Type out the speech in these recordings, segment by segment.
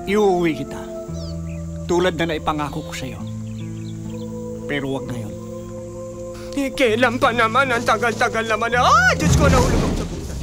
Iuuwi kita. Tulad na naipangako ko sa'yo. Pero wag ngayon. Kailan pa naman? Ang tagal-tagal naman. Ah! Diyos ko, nahulog ako sa pusa.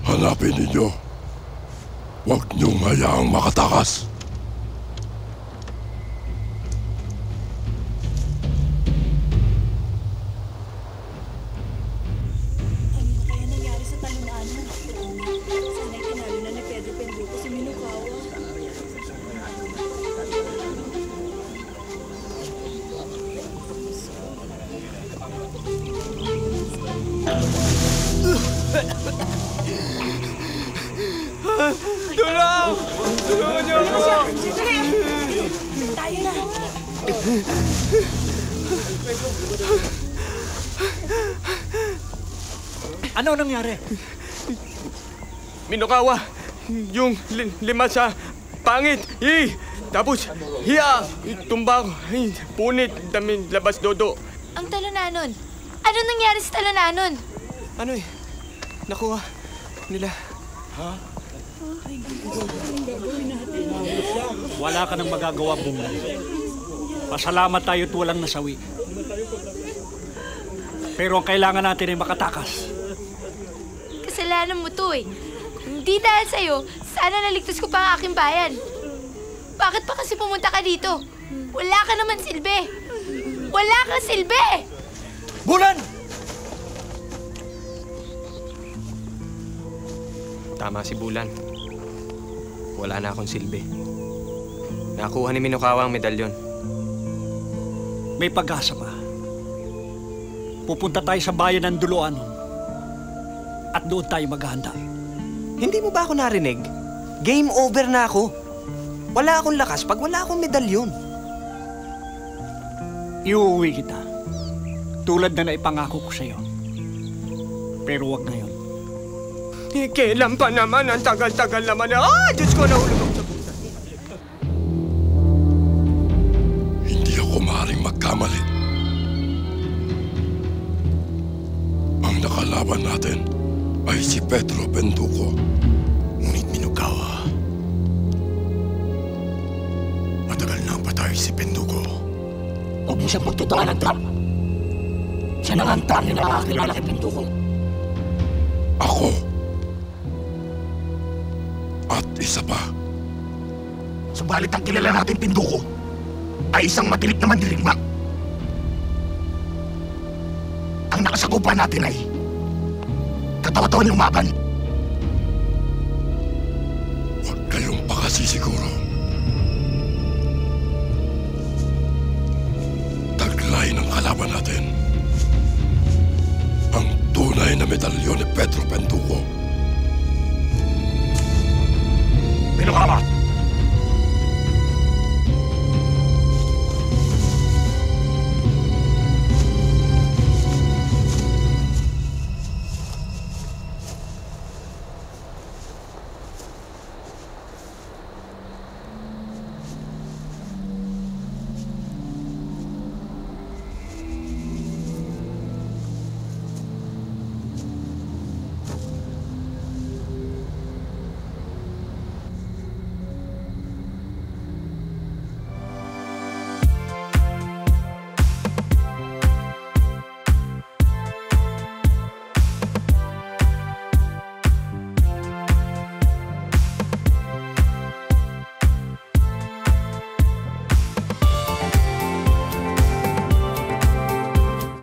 Hanapin ninyo. Huwag niyong hayaang makatakas. Ano kaya nangyari sa talunan? Sana'y tinalo na ni Pedro Penduko si Minokawa. Tulong! Tulungan niyo ako! Tayo na! Ano nangyari? Minokawa! Yung lima sa pangit! Tapos, tumba ko. Punit, damin, labas dodo. Ang talunanon. Ano nangyari sa talunanon? Ano nakuha nila. Ha? Wala ka nang magagawa, Bunga. Pasalamat tayo at walang nasawi. Pero ang kailangan natin ay makatakas. Kasalanan mo to eh. Hindi dahil sa'yo, sana naligtas ko pa ang aking bayan. Bakit pa kasi pumunta ka dito? Wala ka naman silbi. Wala kang silbi! Bulan! Tama si Bulan. Wala na akong silbi. Nakuha ni Minokawa ang medalyon. May pag-asa pa. Pupunta tayo sa bayan ng Duluan. At doon tayo maghahanda. Hindi mo ba ako narinig? Game over na ako. Wala akong lakas pag wala akong medalyon. Iuuwi kita. Tulad na naipangako ko sa'yo. Pero wag ngayon. Kailan pa naman? Ang tagal-tagal naman. Ah! Diyos ko, nahulog ako sa pusa. Hindi ako maaaring magkamali. Ang nakalaban natin ay si Pedro Penduko. Ngunit Minokawa, matagal na ang patay si Penduko. Huwag mo siyang pagtutaan ng trap. Siya na nga ang tanging nakakakilala kay Penduko. Ako. At isa pa. Subalit ang kilala natin Penduko ay isang matinik na mandirigma. Ang nakasakupan natin ay katawa-tawa niyong umaban. Huwag kayong pakasisiguro. medalyon ni Pedro Penduko